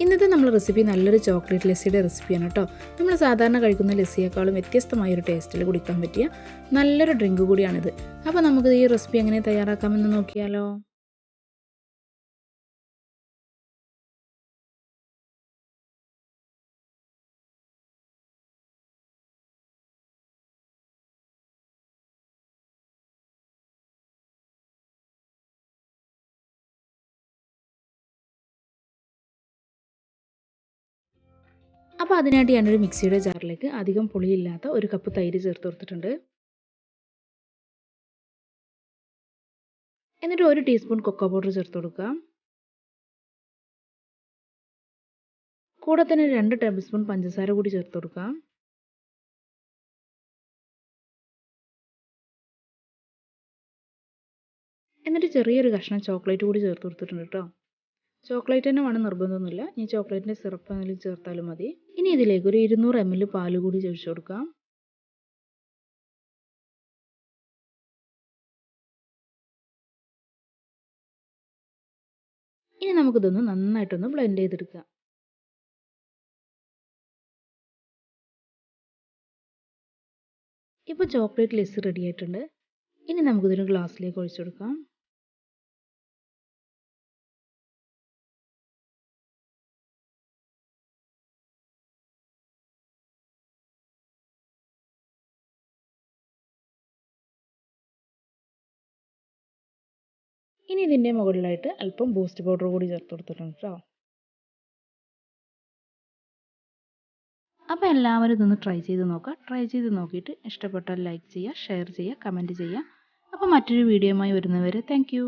ഇന്നത്തെ നമ്മുടെ റെസിപ്പി നല്ലൊരു ചോക്ലേറ്റ് ലസ്സിയുടെ റെസിപ്പിയാണ് കേട്ടോ. നമ്മൾ സാധാരണ കഴിക്കുന്ന ലസ്സിയേക്കാളും വ്യത്യസ്തമായൊരു ടേസ്റ്റിൽ കുടിക്കാൻ പറ്റിയ നല്ലൊരു ഡ്രിങ്ക് കൂടിയാണിത്. അപ്പോൾ നമുക്ക് ഈ റെസിപ്പി എങ്ങനെ തയ്യാറാക്കാമെന്ന് നോക്കിയാലോ. അപ്പോൾ അതിനായിട്ട് ഞാനൊരു മിക്സിയുടെ ജാറിലേക്ക് അധികം പുളിയില്ലാത്ത ഒരു കപ്പ് തൈര് ചേർത്ത് കൊടുത്തിട്ടുണ്ട്. എന്നിട്ട് 1 ടീസ്പൂൺ കൊക്കോ പൗഡർ ചേർത്ത് കൊടുക്കുക. കൂടെ തന്നെ 2 ടേബിൾ സ്പൂൺ പഞ്ചസാര കൂടി ചേർത്ത് കൊടുക്കുക. എന്നിട്ട് ചെറിയൊരു കഷ്ണം ചോക്ലേറ്റ് കൂടി ചേർത്ത് കൊടുത്തിട്ടുണ്ട് കേട്ടോ. ചോക്ലേറ്റ് തന്നെ വേണം നിർബന്ധമൊന്നുമില്ല, ഈ ചോക്ലേറ്റിൻ്റെ സിറപ്പ് എന്തെങ്കിലും ചേർത്താലും മതി. ഇനി ഇതിലേക്ക് ഒരു 200 ml പാൽ കൂടി ഒഴിച്ചു കൊടുക്കാം. ഇനി നമുക്കിതൊന്ന് നന്നായിട്ടൊന്ന് ബ്ലെൻഡ് ചെയ്തെടുക്കാം. ഇപ്പോൾ ചോക്ലേറ്റ് ലസ്സി റെഡി ആയിട്ടുണ്ട്. ഇനി നമുക്കിതൊരു ഗ്ലാസ്സിലേക്ക് ഒഴിച്ചു കൊടുക്കാം. ഇനി ഇതിൻ്റെ മുകളിലായിട്ട് അല്പം ബൂസ്റ്റ് പൗഡർ കൂടി ചേർത്ത് കൊടുത്തിട്ടുണ്ട് കേട്ടോ. അപ്പോൾ എല്ലാവരും ഇതൊന്ന് ട്രൈ ചെയ്ത് നോക്കുക. ട്രൈ ചെയ്ത് നോക്കിയിട്ട് ഇഷ്ടപ്പെട്ടാൽ ലൈക്ക് ചെയ്യുക, ഷെയർ ചെയ്യുക, കമൻറ്റ് ചെയ്യുക. അപ്പോൾ മറ്റൊരു വീഡിയോയുമായി വരുന്നവരെ താങ്ക് യു.